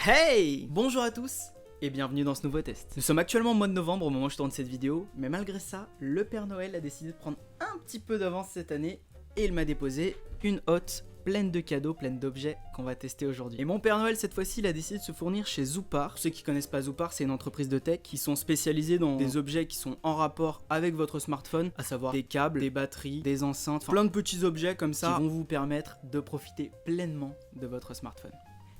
Hey! Bonjour à tous et bienvenue dans ce nouveau test. Nous sommes actuellement au mois de novembre au moment où je tourne cette vidéo, mais malgré ça, le Père Noël a décidé de prendre un petit peu d'avance cette année et il m'a déposé une hotte pleine de cadeaux, pleine d'objets qu'on va tester aujourd'hui. Et mon Père Noël cette fois-ci, il a décidé de se fournir chez Zoopar. Pour ceux qui connaissent pas Zoopar, c'est une entreprise de tech qui sont spécialisés dans des objets qui sont en rapport avec votre smartphone, à savoir des câbles, des batteries, des enceintes, plein de petits objets comme ça qui vont vous permettre de profiter pleinement de votre smartphone.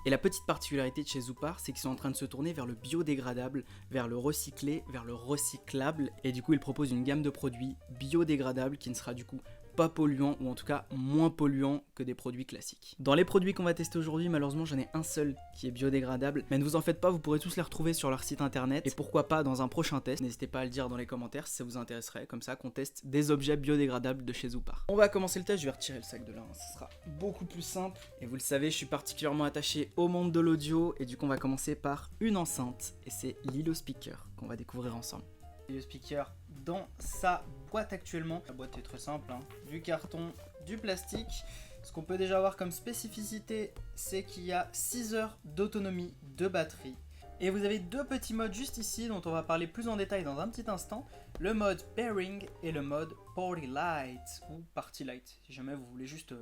Et la petite particularité de chez Zoopar, c'est qu'ils sont en train de se tourner vers le biodégradable, vers le recyclé, vers le recyclable, et du coup ils proposent une gamme de produits biodégradables qui ne sera du coup pas polluant, ou en tout cas moins polluant que des produits classiques. Dans les produits qu'on va tester aujourd'hui, malheureusement j'en ai un seul qui est biodégradable, mais ne vous en faites pas, vous pourrez tous les retrouver sur leur site internet, et pourquoi pas dans un prochain test. N'hésitez pas à le dire dans les commentaires si ça vous intéresserait, comme ça qu'on teste des objets biodégradables de chez Zoopar. On va commencer le test, je vais retirer le sac de là, ce sera beaucoup plus simple, et vous le savez, je suis particulièrement attaché au monde de l'audio, et du coup on va commencer par une enceinte, et c'est Lilo Speaker qu'on va découvrir ensemble. Lilo Speaker dans sa boîte actuellement. La boîte est très simple, hein. Du carton, du plastique. Ce qu'on peut déjà avoir comme spécificité, c'est qu'il y a 6 heures d'autonomie de batterie. Et vous avez deux petits modes juste ici dont on va parler plus en détail dans un petit instant. Le mode Pairing et le mode Party Light ou Party Light, si jamais vous voulez juste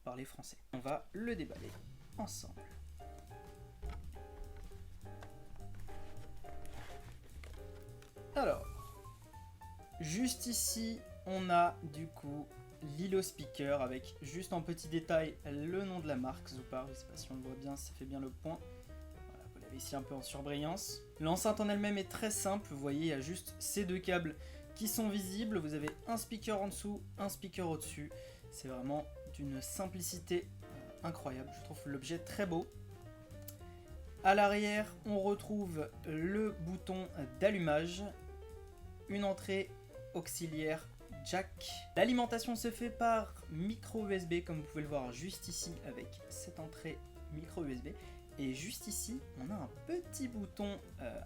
parler français. On va le déballer ensemble. Alors, juste ici, on a du coup Lilo Speaker avec juste en petit détail le nom de la marque Zoopar. Je ne sais pas si on le voit bien, si ça fait bien le point. Voilà, vous l'avez ici un peu en surbrillance. L'enceinte en elle-même est très simple. Vous voyez, il y a juste ces deux câbles qui sont visibles. Vous avez un speaker en dessous, un speaker au-dessus. C'est vraiment d'une simplicité incroyable. Je trouve l'objet très beau. À l'arrière, on retrouve le bouton d'allumage, une entrée auxiliaire jack. L'alimentation se fait par micro USB, comme vous pouvez le voir juste ici avec cette entrée micro USB. Et juste ici, on a un petit bouton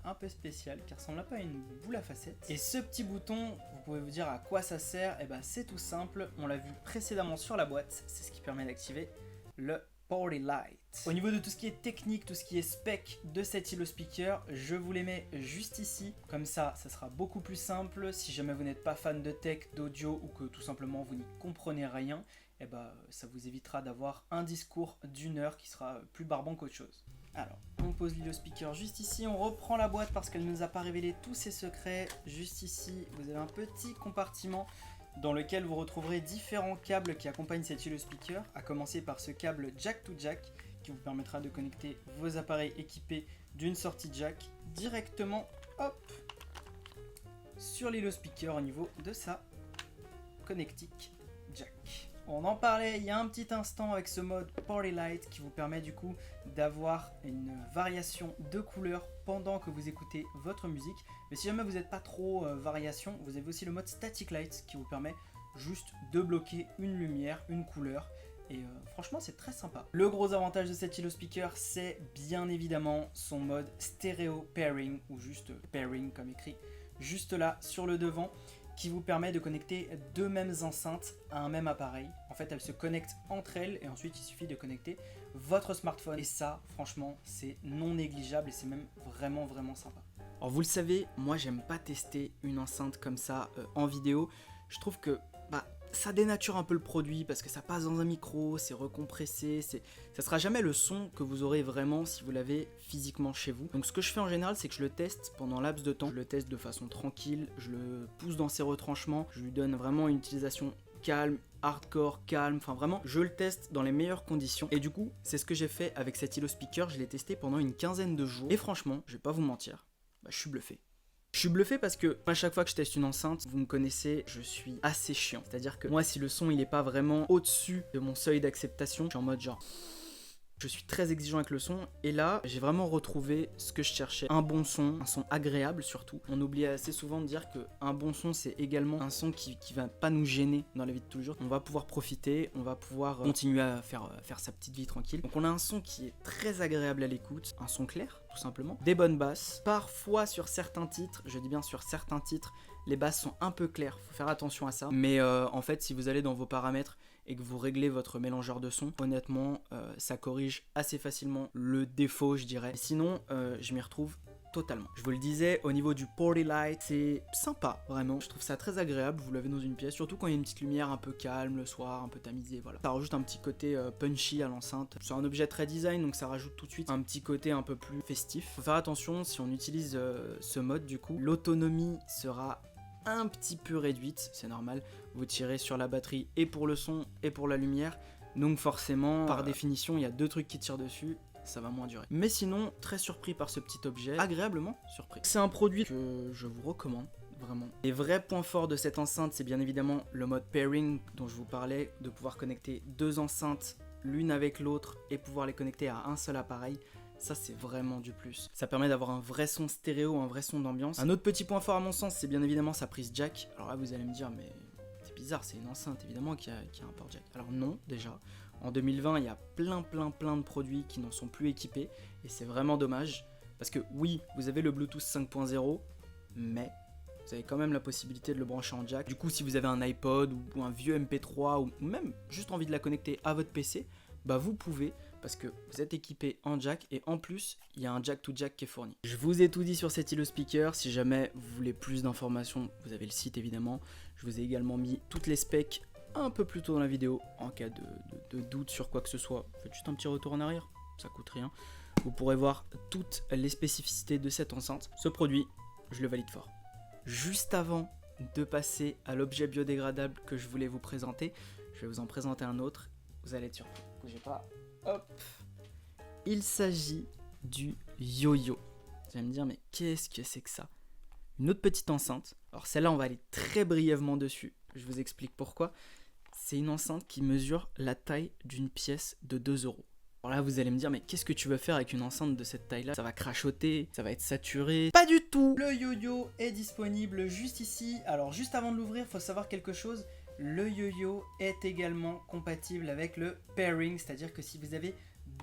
un peu spécial qui ressemble un peu à une boule à facettes. Et ce petit bouton, vous pouvez vous dire à quoi ça sert. Et ben c'est tout simple, on l'a vu précédemment sur la boîte, c'est ce qui permet d'activer le Party Light. Au niveau de tout ce qui est technique, tout ce qui est spec de cet Lilo Speaker, je vous les mets juste ici. Comme ça sera beaucoup plus simple. Si jamais vous n'êtes pas fan de tech, d'audio ou que tout simplement vous n'y comprenez rien, et ben, ça vous évitera d'avoir un discours d'une heure qui sera plus barbant qu'autre chose. Alors, on pose Lilo Speaker juste ici, on reprend la boîte parce qu'elle ne nous a pas révélé tous ses secrets. Juste ici, vous avez un petit compartiment dans lequel vous retrouverez différents câbles qui accompagnent cet Lilo Speaker, à commencer par ce câble jack to jack qui vous permettra de connecter vos appareils équipés d'une sortie jack directement sur Lilo Speaker au niveau de sa connectique jack. On en parlait il y a un petit instant avec ce mode Party Light qui vous permet du coup d'avoir une variation de couleurs pendant que vous écoutez votre musique. Mais si jamais vous n'êtes pas trop variation, vous avez aussi le mode Static Light qui vous permet juste de bloquer une lumière, une couleur. Et franchement c'est très sympa. Le gros avantage de cet Lilo Speaker, c'est bien évidemment son mode Stereo Pairing, ou juste Pairing comme écrit, juste là sur le devant, qui vous permet de connecter deux mêmes enceintes à un même appareil. En fait, elles se connectent entre elles et ensuite il suffit de connecter votre smartphone. Et ça, franchement, c'est non négligeable et c'est même vraiment sympa. Alors vous le savez, moi j'aime pas tester une enceinte comme ça en vidéo. Je trouve que ça dénature un peu le produit parce que ça passe dans un micro, c'est recompressé, ça sera jamais le son que vous aurez vraiment si vous l'avez physiquement chez vous. Donc ce que je fais en général, c'est que je le teste pendant un laps de temps, je le teste de façon tranquille, je le pousse dans ses retranchements, je lui donne vraiment une utilisation calme, hardcore, calme, enfin vraiment, je le teste dans les meilleures conditions. Et du coup, c'est ce que j'ai fait avec cet Lilo Speaker, je l'ai testé pendant une quinzaine de jours. Et franchement, je vais pas vous mentir, je suis bluffé. Je suis bluffé parce que à chaque fois que je teste une enceinte, vous me connaissez, je suis assez chiant. C'est-à-dire que moi, si le son il est pas vraiment au-dessus de mon seuil d'acceptation, je suis en mode genre... Je suis très exigeant avec le son et là j'ai vraiment retrouvé ce que je cherchais, un bon son, un son agréable surtout. On oublie assez souvent de dire qu'un bon son c'est également un son qui va pas nous gêner dans la vie de tous les jours. On va pouvoir profiter, on va pouvoir continuer à faire sa petite vie tranquille. Donc on a un son qui est très agréable à l'écoute, un son clair tout simplement, des bonnes basses. Parfois sur certains titres, je dis bien sur certains titres, les basses sont un peu claires, faut faire attention à ça. Mais en fait si vous allez dans vos paramètres et que vous réglez votre mélangeur de son, honnêtement, ça corrige assez facilement le défaut, je dirais. Sinon, je m'y retrouve totalement. Je vous le disais, au niveau du Party Light, c'est sympa, vraiment. Je trouve ça très agréable, vous l'avez dans une pièce, surtout quand il y a une petite lumière un peu calme le soir, un peu tamisée, voilà. Ça rajoute un petit côté punchy à l'enceinte. C'est un objet très design, donc ça rajoute tout de suite un petit côté un peu plus festif. Faut faire attention, si on utilise ce mode, du coup, l'autonomie sera un petit peu réduite, c'est normal. Vous tirez sur la batterie et pour le son et pour la lumière, donc forcément, par définition, il y a deux trucs qui tirent dessus, ça va moins durer. Mais sinon, très surpris par ce petit objet, agréablement surpris. C'est un produit que je vous recommande, vraiment. Les vrais points forts de cette enceinte, c'est bien évidemment le mode pairing dont je vous parlais, de pouvoir connecter deux enceintes l'une avec l'autre et pouvoir les connecter à un seul appareil. Ça, c'est vraiment du plus. Ça permet d'avoir un vrai son stéréo, un vrai son d'ambiance. Un autre petit point fort à mon sens, c'est bien évidemment sa prise jack. Alors là, vous allez me dire, mais c'est bizarre, c'est une enceinte évidemment qui a un port jack. Alors non, déjà. En 2020, il y a plein de produits qui n'en sont plus équipés et c'est vraiment dommage parce que oui, vous avez le Bluetooth 5.0, mais vous avez quand même la possibilité de le brancher en jack. Du coup, si vous avez un iPod ou un vieux MP3 ou même juste envie de la connecter à votre PC, bah vous pouvez parce que vous êtes équipé en jack et en plus, il y a un jack to jack qui est fourni. Je vous ai tout dit sur cet Hilo Speaker. Si jamais vous voulez plus d'informations, vous avez le site évidemment. Je vous ai également mis toutes les specs un peu plus tôt dans la vidéo, en cas de doute sur quoi que ce soit, faites juste un petit retour en arrière, ça coûte rien. Vous pourrez voir toutes les spécificités de cette enceinte. Ce produit, je le valide fort. Juste avant de passer à l'objet biodégradable que je voulais vous présenter, je vais vous en présenter un autre, vous allez être surpris. Bougez pas, hop. Il s'agit du yo-yo. Vous allez me dire, mais qu'est-ce que c'est que ça? Une autre petite enceinte, alors celle-là on va aller très brièvement dessus, je vous explique pourquoi. C'est une enceinte qui mesure la taille d'une pièce de 2 €. Alors là, vous allez me dire, mais qu'est-ce que tu veux faire avec une enceinte de cette taille-là? Ça va crachoter, ça va être saturé. Pas du tout! Le yo-yo est disponible juste ici. Alors, juste avant de l'ouvrir, il faut savoir quelque chose. Le yo-yo est également compatible avec le pairing, c'est-à-dire que si vous avez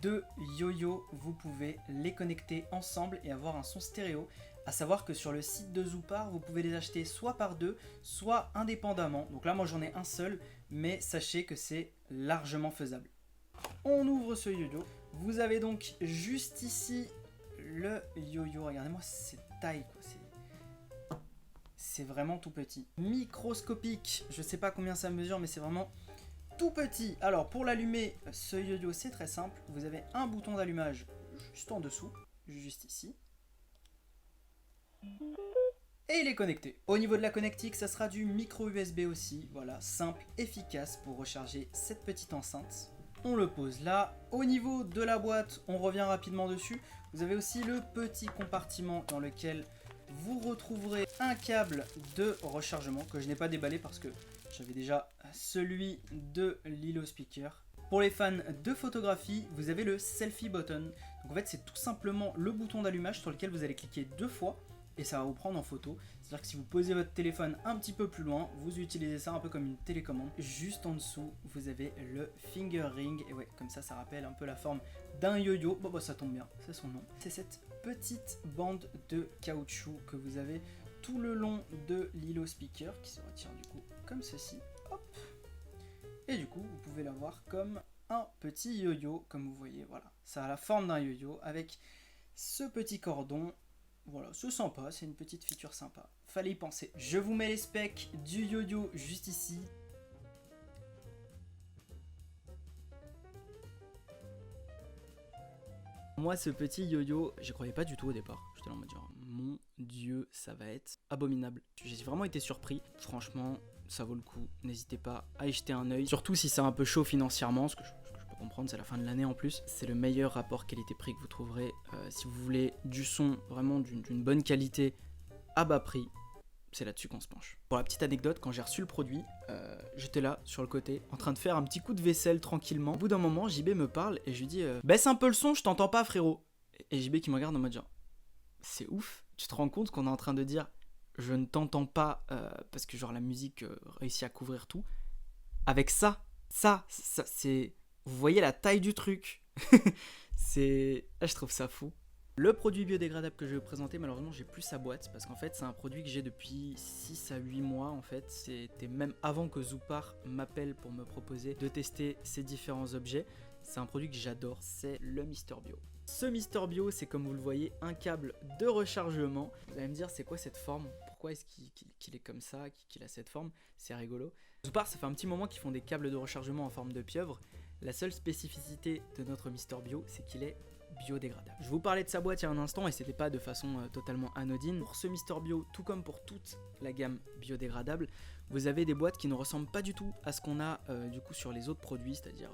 deux yo-yo, vous pouvez les connecter ensemble et avoir un son stéréo. À savoir que sur le site de Zoopar, vous pouvez les acheter soit par deux, soit indépendamment. Donc là, moi j'en ai un seul, mais sachez que c'est largement faisable. On ouvre ce yo-yo. Vous avez donc juste ici le yo-yo. Regardez-moi cette taille, quoi. C'est vraiment tout petit. Microscopique, je sais pas combien ça mesure, mais c'est vraiment tout petit. Alors pour l'allumer, ce yo-yo c'est très simple. Vous avez un bouton d'allumage juste en dessous, juste ici. Et il est connecté. Au niveau de la connectique, ça sera du micro USB aussi. Voilà, simple, efficace pour recharger cette petite enceinte. On le pose là. Au niveau de la boîte, on revient rapidement dessus. Vous avez aussi le petit compartiment dans lequel vous retrouverez un câble de rechargement que je n'ai pas déballé parce que j'avais déjà celui de l'Hilo Speaker. Pour les fans de photographie, vous avez le selfie button. Donc en fait, c'est tout simplement le bouton d'allumage sur lequel vous allez cliquer 2 fois. Et ça va vous prendre en photo. C'est-à-dire que si vous posez votre téléphone un petit peu plus loin, vous utilisez ça un peu comme une télécommande. Juste en dessous, vous avez le finger ring. Et ouais, comme ça rappelle un peu la forme d'un yo-yo. Bon, bah ça tombe bien, c'est son nom. C'est cette petite bande de caoutchouc que vous avez tout le long de l'Hilo Speaker qui se retire du coup comme ceci. Hop. Et du coup, vous pouvez l'avoir comme un petit yo-yo, comme vous voyez. Voilà, ça a la forme d'un yo-yo avec ce petit cordon. Voilà, c'est sympa, c'est une petite feature sympa. Fallait y penser. Je vous mets les specs du yo-yo juste ici. Moi, ce petit yo-yo, j'y croyais pas du tout au départ. J'étais là en mode genre, mon dieu, ça va être abominable. J'ai vraiment été surpris. Franchement, ça vaut le coup. N'hésitez pas à y jeter un œil. Surtout si c'est un peu chaud financièrement, ce que je peux comprendre, c'est la fin de l'année en plus. C'est le meilleur rapport qualité-prix que vous trouverez. Si vous voulez du son vraiment d'une bonne qualité à bas prix, c'est là-dessus qu'on se penche. Pour la petite anecdote, quand j'ai reçu le produit, j'étais là sur le côté en train de faire un petit coup de vaisselle tranquillement. Au bout d'un moment, JB me parle et je lui dis baisse un peu le son, je t'entends pas frérot. Et JB qui me regarde en mode genre c'est ouf, tu te rends compte qu'on est en train de dire je ne t'entends pas parce que genre la musique réussit à couvrir tout. Avec ça c'est... Vous voyez la taille du truc. Je trouve ça fou. Le produit biodégradable que je vais vous présenter, malheureusement j'ai plus sa boîte parce qu'en fait c'est un produit que j'ai depuis 6 à 8 mois en fait. C'était même avant que Zoopar m'appelle pour me proposer de tester ces différents objets. C'est un produit que j'adore, c'est le Mister Bio. Ce Mister Bio, c'est comme vous le voyez un câble de rechargement. Vous allez me dire c'est quoi cette forme? Pourquoi est-ce qu'il est comme ça, qu'il a cette forme? C'est rigolo. Zoopar, ça fait un petit moment qu'ils font des câbles de rechargement en forme de pieuvre. La seule spécificité de notre Mister Bio, c'est qu'il est biodégradable. Je vous parlais de sa boîte il y a un instant et c'était pas de façon totalement anodine. Pour ce Mister Bio, tout comme pour toute la gamme biodégradable, vous avez des boîtes qui ne ressemblent pas du tout à ce qu'on a du coup sur les autres produits, c'est-à-dire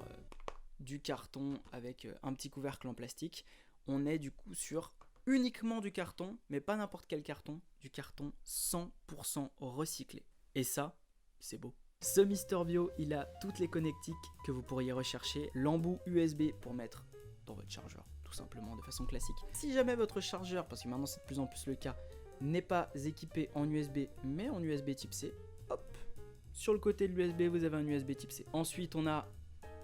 du carton avec un petit couvercle en plastique. On est du coup sur uniquement du carton, mais pas n'importe quel carton, du carton 100% recyclé. Et ça, c'est beau. Ce Mister Bio, il a toutes les connectiques que vous pourriez rechercher, l'embout USB pour mettre dans votre chargeur, tout simplement de façon classique. Si jamais votre chargeur, parce que maintenant c'est de plus en plus le cas, n'est pas équipé en USB mais en USB type C, hop, sur le côté de l'USB vous avez un USB type C. Ensuite on a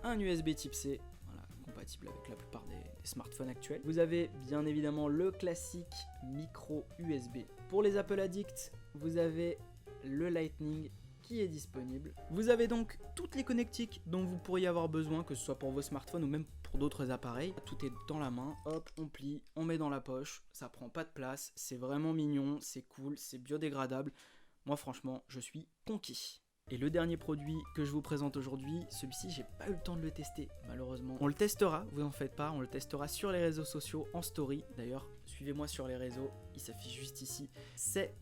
un USB type C, voilà, compatible avec la plupart des smartphones actuels. Vous avez bien évidemment le classique micro USB. Pour les Apple Addicts, vous avez le Lightning qui est disponible. Vous avez donc toutes les connectiques dont vous pourriez avoir besoin, que ce soit pour vos smartphones ou même pour d'autres appareils. Tout est dans la main, hop, on plie, on met dans la poche, ça prend pas de place, c'est vraiment mignon, c'est cool, c'est biodégradable. Moi franchement, je suis conquis. Et le dernier produit que je vous présente aujourd'hui, celui-ci j'ai pas eu le temps de le tester malheureusement. On le testera, vous en faites pas, on le testera sur les réseaux sociaux en story. D'ailleurs, suivez-moi sur les réseaux, il s'affiche juste ici. C'est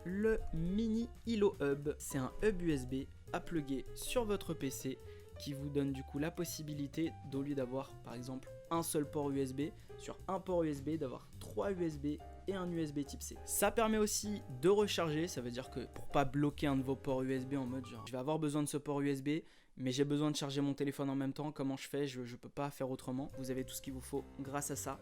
le Mini Hilo Hub. C'est un hub USB à plugger sur votre PC qui vous donne du coup la possibilité, au lieu d'avoir par exemple un seul port USB, sur un port USB d'avoir 3 USB et un USB type C. Ça permet aussi de recharger, ça veut dire que pour pas bloquer un de vos ports USB en mode genre je vais avoir besoin de ce port USB mais j'ai besoin de charger mon téléphone en même temps, comment je fais, je peux pas faire autrement. Vous avez tout ce qu'il vous faut grâce à ça.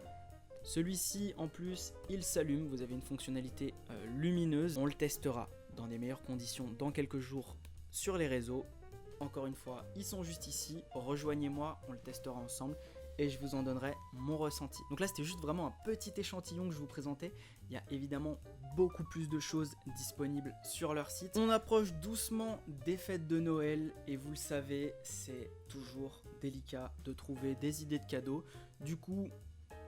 Celui-ci en plus il s'allume, vous avez une fonctionnalité lumineuse. On le testera dans des meilleures conditions dans quelques jours sur les réseaux. Encore une fois, ils sont juste ici, rejoignez-moi, on le testera ensemble et je vous en donnerai mon ressenti. Donc là c'était juste vraiment un petit échantillon que je vous présentais. Il y a évidemment beaucoup plus de choses disponibles sur leur site. On approche doucement des fêtes de Noël et vous le savez, c'est toujours délicat de trouver des idées de cadeaux. Du coup,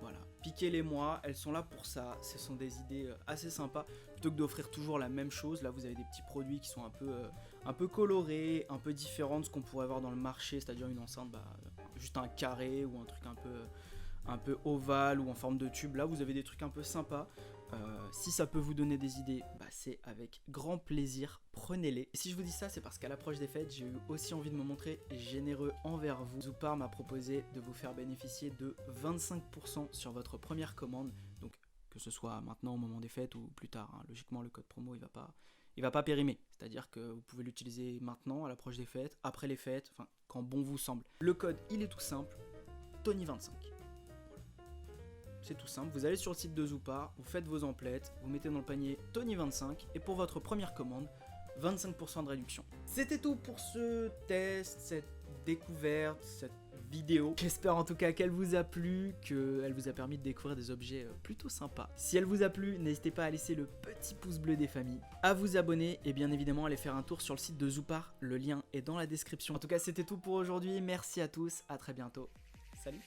voilà, piquez-les-moi, elles sont là pour ça, ce sont des idées assez sympas. Plutôt que d'offrir toujours la même chose, là vous avez des petits produits qui sont un peu colorés, un peu différents de ce qu'on pourrait voir dans le marché, c'est-à-dire une enceinte, juste un carré ou un truc un peu ovale ou en forme de tube. Là vous avez des trucs un peu sympas. Si ça peut vous donner des idées, c'est avec grand plaisir, prenez-les. Et si je vous dis ça, c'est parce qu'à l'approche des fêtes, j'ai eu aussi envie de me montrer généreux envers vous. Zoopar m'a proposé de vous faire bénéficier de 25% sur votre première commande, donc que ce soit maintenant au moment des fêtes ou plus tard, hein. Logiquement le code promo il va pas périmer, c'est-à-dire que vous pouvez l'utiliser maintenant à l'approche des fêtes, après les fêtes, enfin quand bon vous semble. Le code il est tout simple, Tony25. C'est tout simple, vous allez sur le site de Zoopar, vous faites vos emplettes, vous mettez dans le panier Tony25 et pour votre première commande, 25% de réduction. C'était tout pour ce test, cette découverte, cette vidéo. J'espère en tout cas qu'elle vous a plu, qu'elle vous a permis de découvrir des objets plutôt sympas. Si elle vous a plu, n'hésitez pas à laisser le petit pouce bleu des familles, à vous abonner et bien évidemment à aller faire un tour sur le site de Zoopar, le lien est dans la description. En tout cas c'était tout pour aujourd'hui, merci à tous, à très bientôt, salut.